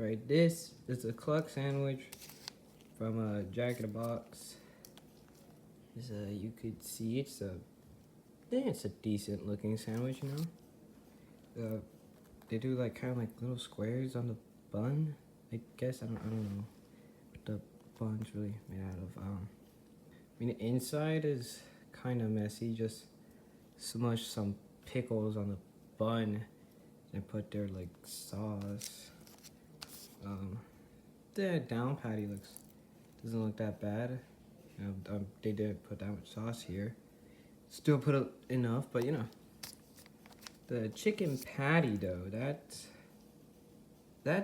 Alright, this is a cluck sandwich from Jack in the Box. You could see it's a decent looking sandwich, you know. They do like kind of like little squares on the bun. I guess I don't know what the bun's really made out of. I mean, the inside is kind of messy. Just smush some pickles on the bun and put their like sauce. The down patty doesn't look that bad. They didn't put that much sauce here. Still put enough, but you know. The chicken patty though, that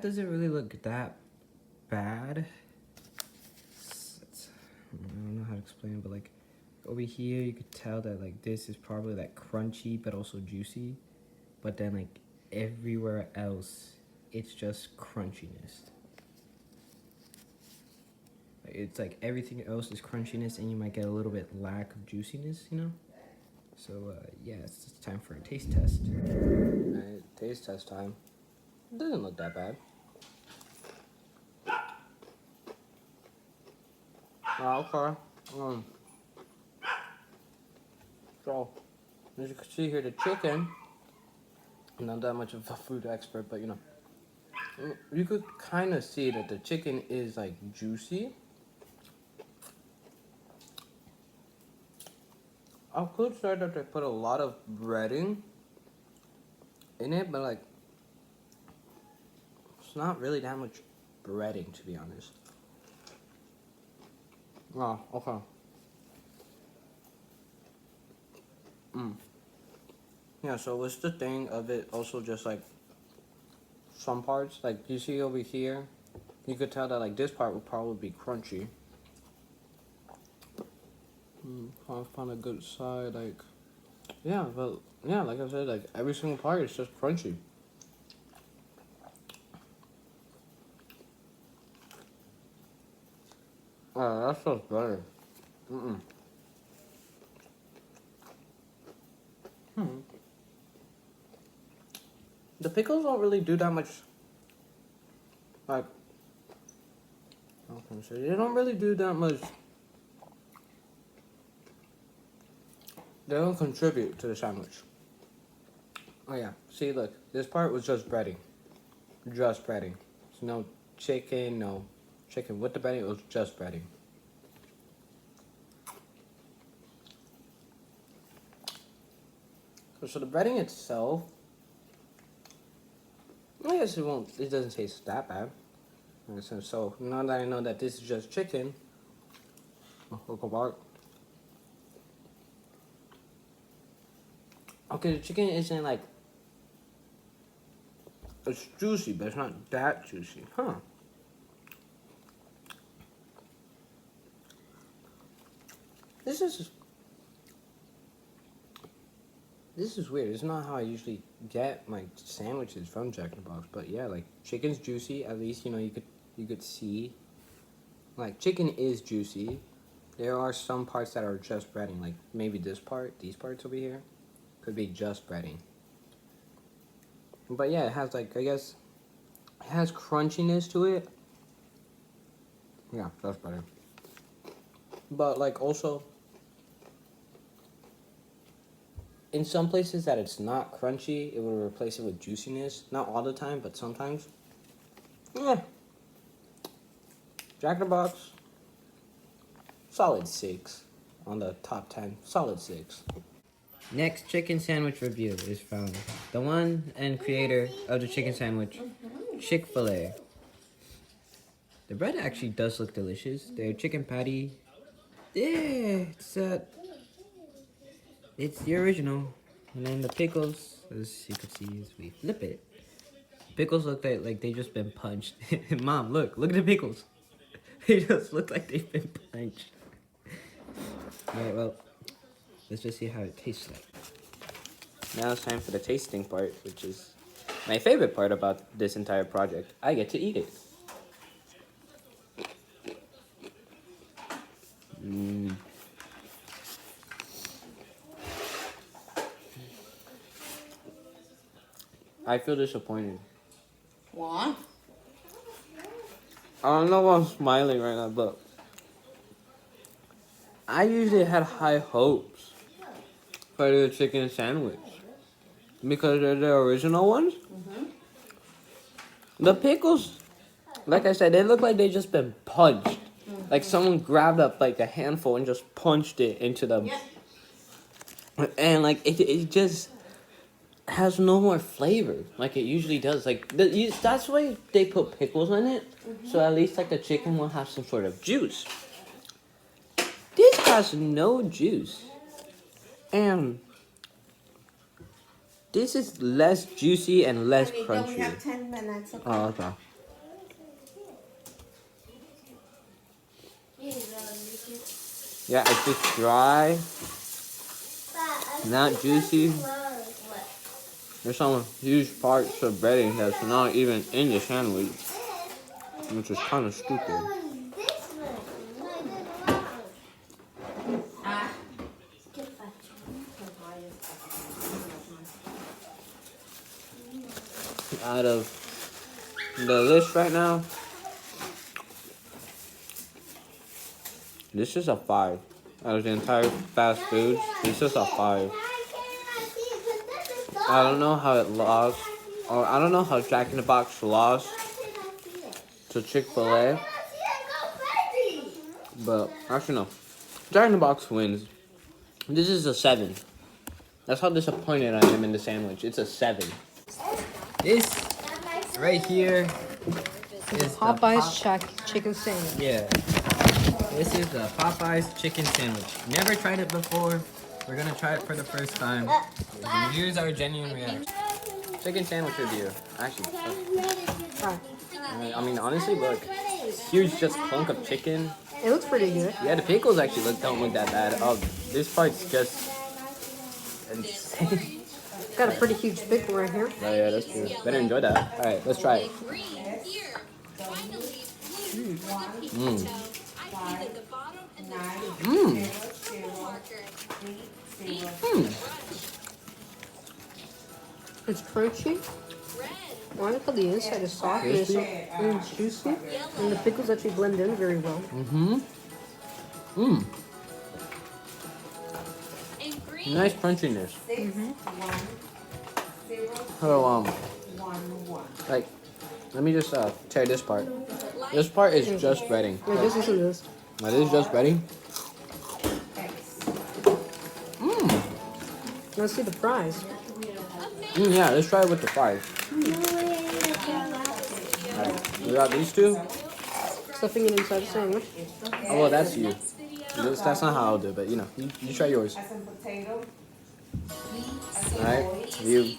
doesn't really look that bad. I don't know how to explain it, but like over here you could tell that like this is probably like crunchy but also juicy, but then like everywhere else it's just crunchiness. It's like everything else is crunchiness and you might get a little bit lack of juiciness, you know. So yeah, it's just time for a taste test. Alright, taste test time. It doesn't look that bad. Okay. So, as you can see here, the chicken, I'm not that much of a food expert, but you know, you could kind of see that the chicken is like juicy. I could say that they put a lot of breading in it, but like, it's not really that much breading, to be honest. Oh, okay. Yeah, so what's the thing of it also just like some parts, like you see over here, you could tell that like this part would probably be crunchy. Trying to find a good side, like, yeah, but yeah, like I said, like every single part is just crunchy. Oh, that feels better. The pickles don't really do that much, like, how can I say, they don't really do that much, they don't contribute to the sandwich. Oh yeah, see look, this part was just breading. Just breading. So no chicken with the breading, it was just breading. So the breading itself, I guess it doesn't taste that bad. So now that I know that this is just chicken, okay, the chicken isn't like, it's juicy, but it's not that juicy, huh? This is weird. It's not how I usually get my sandwiches from Jack in the Box, but yeah, like chicken's juicy. At least you know you could see. Like chicken is juicy. There are some parts that are just breading, like maybe this part, these parts over here, could be just breading. But yeah, it has like, I guess, it has crunchiness to it. Yeah, that's better. But like also, in some places that it's not crunchy, it will replace it with juiciness. Not all the time, but sometimes. Yeah. Jack in the Box, solid 6 on the top 10. Solid 6. Next chicken sandwich review is from the one and creator of the chicken sandwich, Chick-fil-A. The bread actually does look delicious. Their chicken patty, yeah, it's the original. And then the pickles, as you can see as we flip it, pickles look like they just been punched. Mom, look at the pickles. They just look like they've been punched. Alright, well, let's just see how it tastes like. Now it's time for the tasting part, which is my favorite part about this entire project. I get to eat it. I feel disappointed. What? don't know why I'm smiling right now, but I usually had high hopes for the chicken sandwich because they're the original ones. The pickles, like I said, they look like they just been punched. Like someone grabbed up like a handful and just punched it into them. And like it just has no more flavor like it usually does. Like that's why they put pickles in it, so at least like the chicken will have some sort of juice. This has no juice, and this is less juicy and less crunchy. We have 10 minutes. Okay? Oh, okay. Yeah, it's just dry, not juicy. There's some huge parts of breading that's not even in the sandwich, which is kind of stupid. Out of the list right now, this is a 5. Out of the entire fast foods, this is a 5. I don't know how it lost, or I don't know how Jack in the Box lost to Chick-fil-A, but actually no, Jack in the Box wins. This is a 7. That's how disappointed I am in the sandwich. It's a 7. This right here is Popeye's chicken sandwich. Yeah. This is the Popeye's chicken sandwich. Never tried it before. We're gonna try it for the first time. Here's our genuine reaction. Chicken sandwich review. Actually, I mean, honestly, look. Huge, just clunk of chicken. It looks pretty good. Yeah, the pickles actually don't look that bad. This part's just insane. Got a pretty huge pickle right here. Oh yeah, that's true. Better enjoy that. All right, let's try it. It's crunchy. I like how the inside is soft and it's juicy. And the pickles actually blend in very well. Nice crunchiness. So, like, let me just tear this part. This part is just breading. Yeah, this isn't this. This is just breading. Let's see the fries. Yeah, let's try it with the fries. Alright, we got these two. Stuffing it inside the sandwich. Oh, well, that's you. That's not how I'll do it, but you know, you try yours. Alright, you.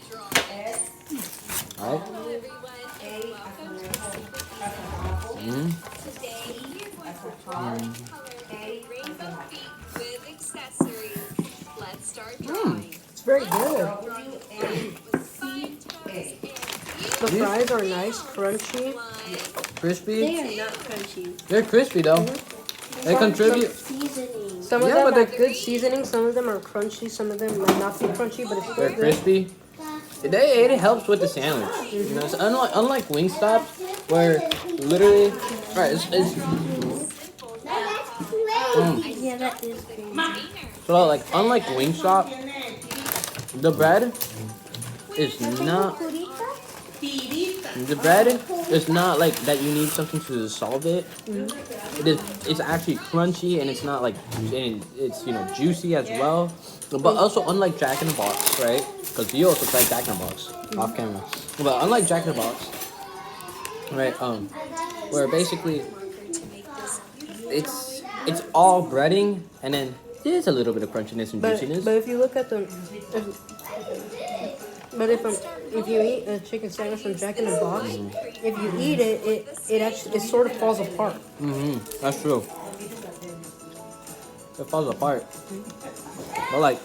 Alright. It's very good. The fries are nice, crunchy. Crispy? They are not crunchy. They're crispy though. They contribute. Seasoning. Some of them are good seasoning, some of them are crunchy, some of them might not be crunchy, but it's They're good. crispy. It helps with the sandwich. You know, so unlike Wingstop, where literally, right? Yeah, that is crazy. So like unlike Wingstop, the bread is not. The bread is not like that. You need something to dissolve it. It's actually crunchy and it's not like it's juicy as well. But also unlike Jack in the Box, right? Because you also tried Jack in the Box off camera. But unlike Jack in the Box, right? Where basically it's all breading and then there's a little bit of crunchiness and juiciness. But if you look at if you eat a chicken sandwich from Jack in the Box, if you eat it sort of falls apart. That's true. It falls apart. But like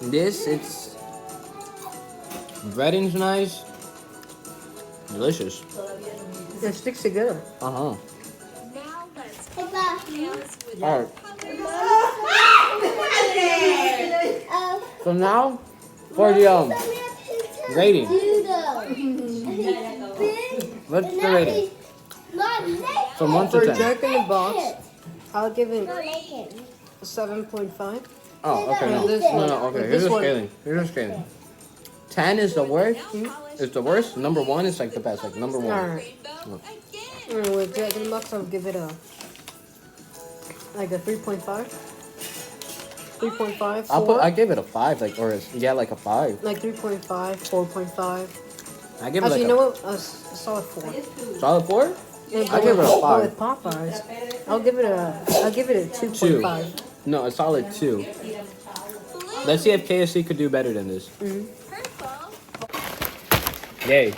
this, it's breading's nice, delicious. It sticks together. All right. So now for the rating. What's the rating? From 1 to For 10. Jack in the Box, I'll give it a 7.5. Oh, okay. No, This no, one. no. Okay, This here's the one. scaling. Here's the scaling. 10 is the worst. Is the worst. Number 1 is like the best. Like number 1. Alright. With Jack in the Box, I'll give it a 3.5. 3.5. I give it a 5. Like like a 5. Like 3.5, 4.5. I give it Actually, like you know what? A solid 4. solid 4. Yeah, I give it a but 5. with Popeyes, I'll give it a 2.5. No, a solid 2. Let's see if KFC could do better than this. Yay.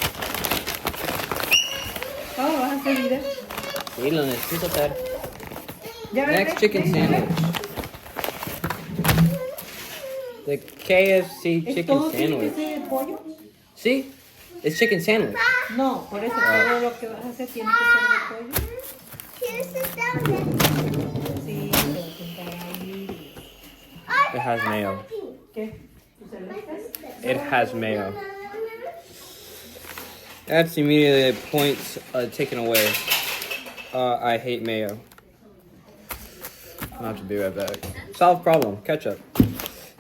Oh, vas a seguir. Sí, lo necesito hacer. Ya ves, Next chicken sandwich. The KFC chicken ¿Todo tiene que sandwich. ser de pollo? See? It's chicken sandwich. No, por eso todo lo que vas a hacer tiene que ser de pollo. Sí, pero It has mayo. ¿qué? ¿Tu celeste? It has mayo. That's immediately points taken away. I hate mayo. I'll have to be right back. Solved problem. Ketchup.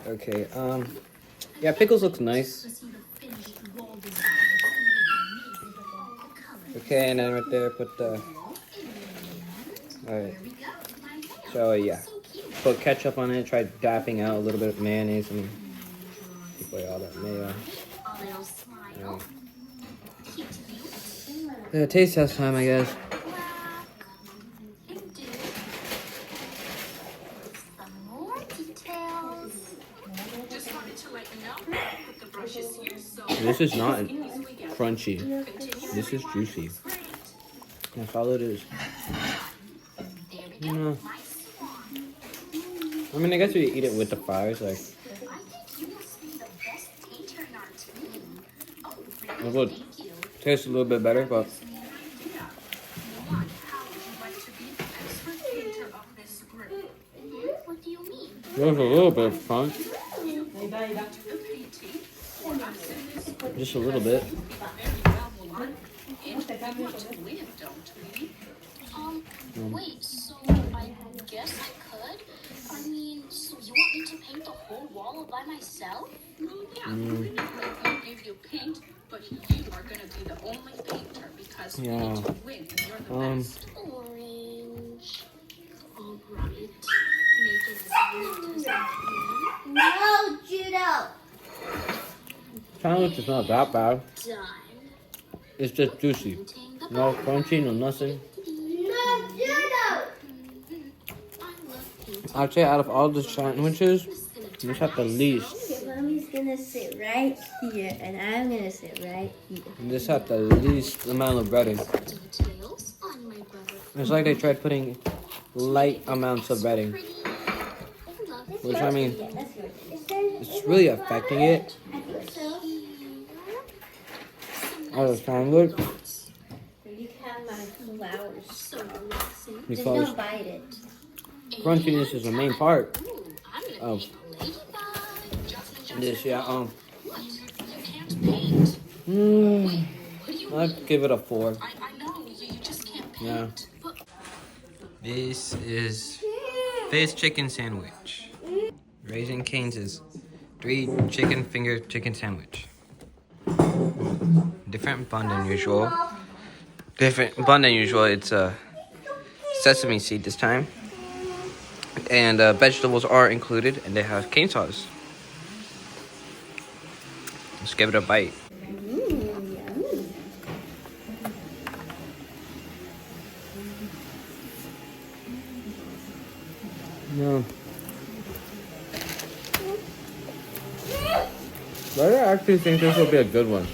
Okay. Yeah, pickles looks nice. Okay, and then right there put the. Alright. So yeah, put ketchup on it. Try dapping out a little bit of mayonnaise and take away all that mayo. Taste test time, I guess. This is not crunchy. This is juicy. That's all it is. No. I mean, I guess you eat it with the fries, like. It would taste a little bit better, but. There's a little bit of crunch. Just a little bit. Wait, so I guess I could? I mean, so you want me to paint the whole wall by myself? Yeah, we'll give you paint, but you are gonna be the only painter because we need to win and you're the best. Orange. Alright. Make it as neat as I can. No, Judo. Sandwich is not that bad. Done. It's just juicy. Painting the No crunchy, no nothing. No, Judo. I love painting. I'd say out of all the sandwiches, Just gonna you just have the least. Okay, Mommy's gonna sit right here, and I'm gonna sit right here. You just have the least amount of breading. details on my brother. It's like they tried putting light amounts of breading, Pretty. I love it. which I mean, Yeah, that's good. it's really affecting it I think so. as a sandwich You can have my flowers. So relaxing. Just because don't bite it. crunchiness is the main part Ooh, I'm gonna of paint a ladybug. this. Yeah. What? You can't paint. What do you I'd give it a 4. I know, you just can't paint. Yeah. But This is this chicken sandwich. Raising Cane's 3 chicken finger chicken sandwich. Different bun than usual. Different bun than usual. It's sesame seed this time. And vegetables are included, and they have cane sauce. Let's give it a bite. No. I actually think this will be a good one.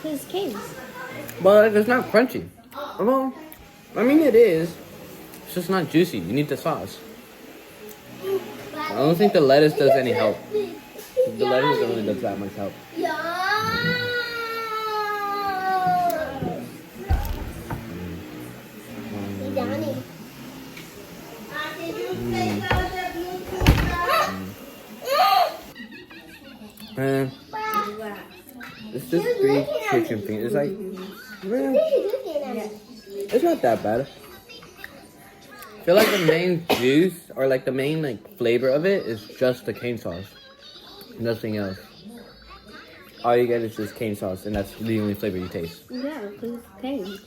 Who's Kings? But it's not crunchy. Well, I mean it is. It's just not juicy. You need the sauce. I don't think the lettuce does any help. The lettuce doesn't really does that much help. Johnny. And it's just 3 chicken fingers. It's like, man, It's not that bad. I feel like the main juice or like the main like flavor of it is just the cane sauce. Nothing else. All you get is just cane sauce, and that's the only flavor you taste. Yeah, because it's pain.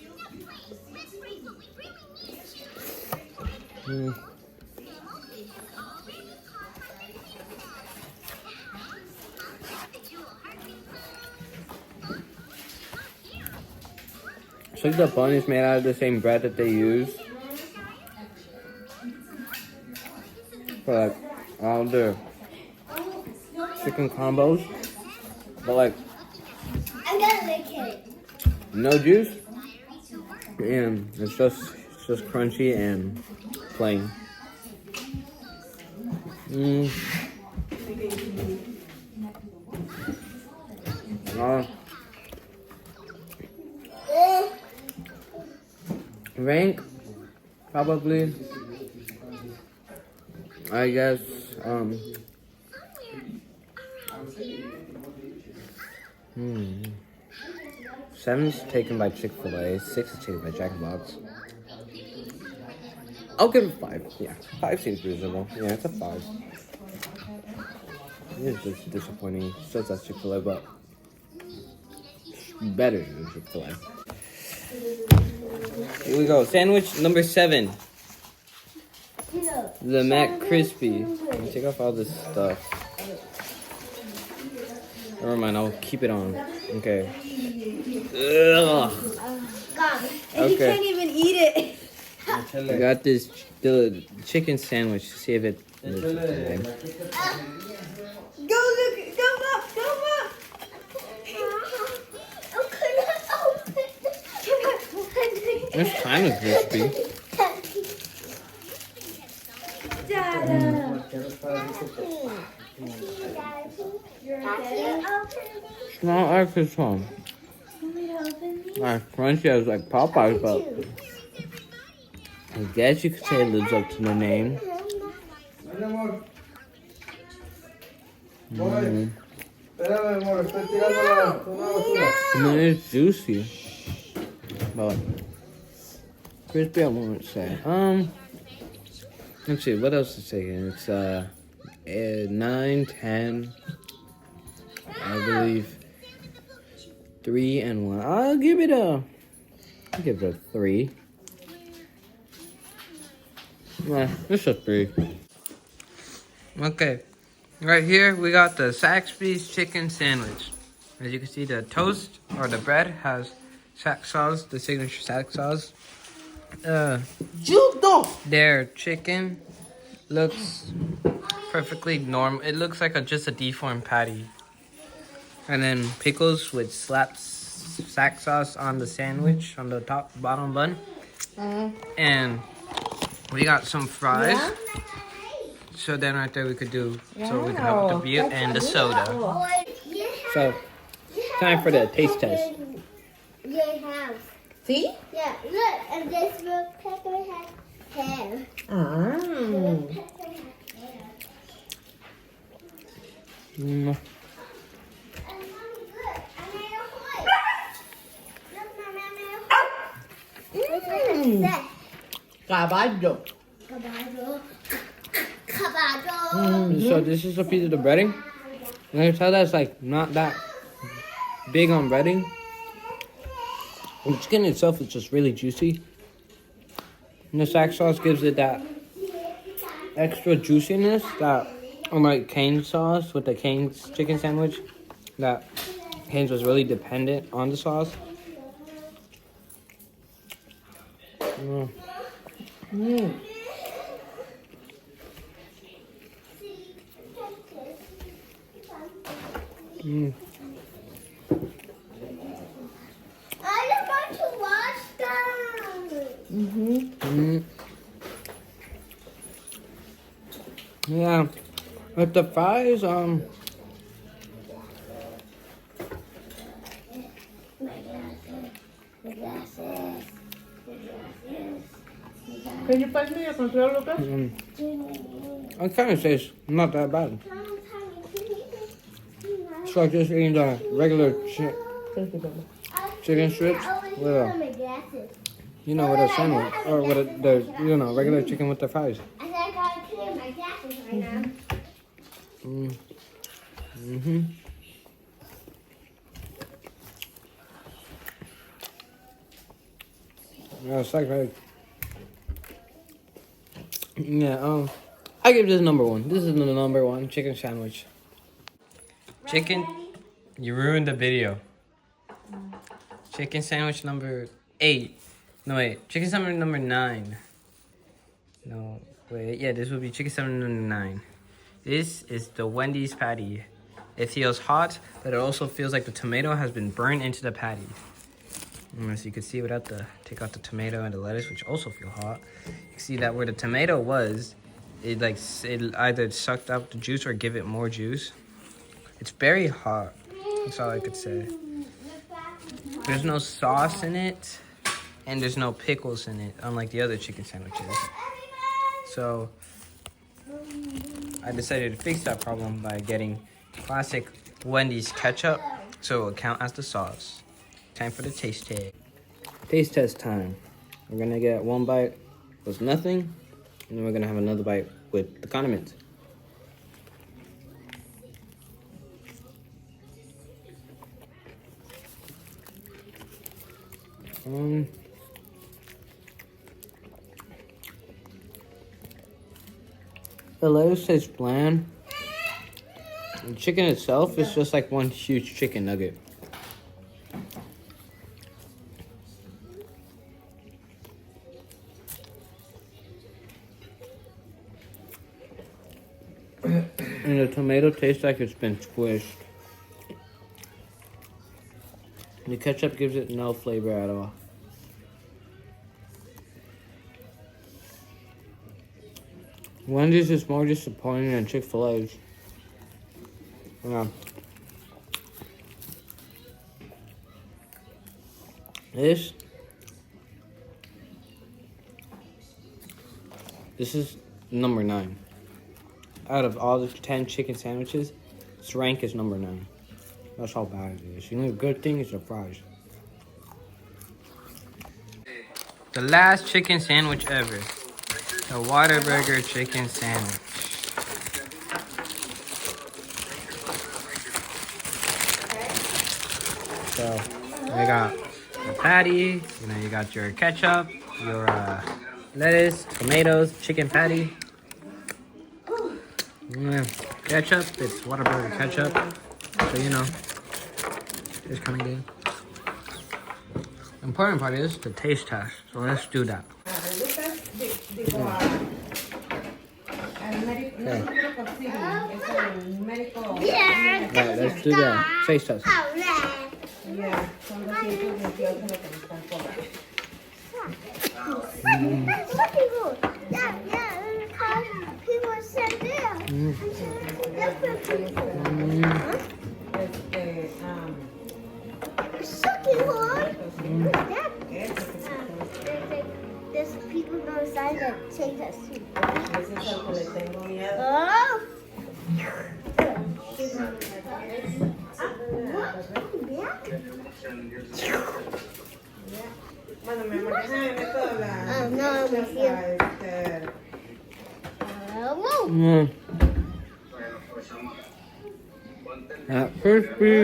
So the bun is made out of the same bread that they use for like all the chicken combos, but like I'm gonna lick it. no juice, and it's just crunchy and plain. Rank probably, I guess, 7's taken by Chick-fil-A, 6 is taken by Jack in the Box. I'll give it 5. Yeah, 5 seems reasonable. Yeah, it's a 5. It's just disappointing. Still says Chick-fil-A, but better than Chick-fil-A. Here we go. Sandwich number 7. The Mac Crispy. Let me take off all this stuff. Never mind, I'll keep it on. Okay. Ugh. And you can't even eat it. I got this the chicken sandwich. See if it. Go look, go up, go up. It's kind of crispy. It's not like this one. Like crunchy as like Popeyes, but I guess you could say it lives up to the name. And then it's juicy, but crispy I won't say. Let's see, what else is taking? It's 9, 10, I believe 3 and 1. I'll give it a 3. Nah, it's a 3. Okay, right here we got the Zaxby's chicken sandwich. As you can see, the toast or the bread has Zax sauce, the signature Zax sauce. Their chicken looks perfectly normal. It looks like just a deformed patty. And then pickles with slaps Zax sauce on the sandwich on the bottom bun. And we got some fries. So then right there we could do, so we can have the beer and the soda. So, time for the taste test. They have. See? Yeah, look, and this little pepper has hair. Mm. Pepper has hair. Mm. And mommy, look, I made a horse. Look, mommy, I made a horse. Caballo. Caballo. Caballo. So this is a piece of the breading. And I can tell that's like not that big on breading. The chicken itself is just really juicy. And the Zax sauce gives it that extra juiciness that, unlike Cane's sauce with the Cane's chicken sandwich, that Cane's was really dependent on the sauce. I just want to watch them. Yeah, with the fries, Can you pass me your control, Lucas? I kind of say it's not that bad. It's like just eating the regular chicken strips with a You know, with a sandwich. Or with regular chicken with the fries. I said I gotta clean my glasses right now. Mm-hmm. Yeah, it's like right. Yeah, I give this number 1. This is the number 1 chicken sandwich. Chicken, you ruined the video. Chicken sandwich number 8. No, wait. Chicken sandwich number 9. No, wait. Yeah, this would be chicken sandwich number 9. This is the Wendy's patty. It feels hot, but it also feels like the tomato has been burned into the patty. As you can see, take out the tomato and the lettuce, which also feel hot. You can see that where the tomato was, it either sucked out the juice or give it more juice. It's very hot. That's all I could say. There's no sauce in it, and there's no pickles in it, unlike the other chicken sandwiches. So I decided to fix that problem by getting classic Wendy's ketchup, so it will count as the sauce. Time for the taste test. Taste test time. We're gonna get one bite with nothing, and then we're gonna have another bite with the condiments. The lettuce tastes bland. The chicken itself is just like one huge chicken nugget. And the tomato tastes like it's been squished. The ketchup gives it no flavor at all. Wendy's is more disappointing than Chick-fil-A's. Yeah. This is number 9. Out of all the 10 chicken sandwiches, its rank is number 9. That's how bad it is. You know, the good thing is the fries. The last chicken sandwich ever. The Whataburger chicken sandwich. So, you got the patty, you got your ketchup, your lettuce, tomatoes, chicken patty. Ketchup, it's Whataburger ketchup. So, it's kind of good. The important part is the taste test. So let's do that. Yeah. Right, let's do that. Taste test. People said there. Sucky one. There's people on the side that take that soup. Oh. No, I'm with you. Whoa. Not crispy,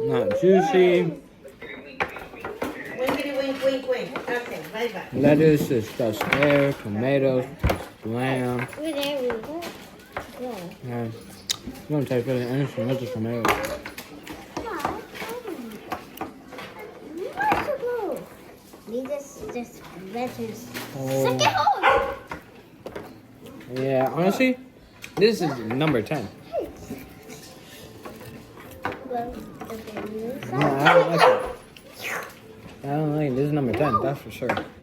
not juicy. Lettuce is just there, tomatoes, lamb. Yeah. You don't taste really anything with the tomatoes. This lettuce. Oh. Yeah, honestly, this is number 10. No, I don't like it. I don't like it. This is number 10, that's for sure.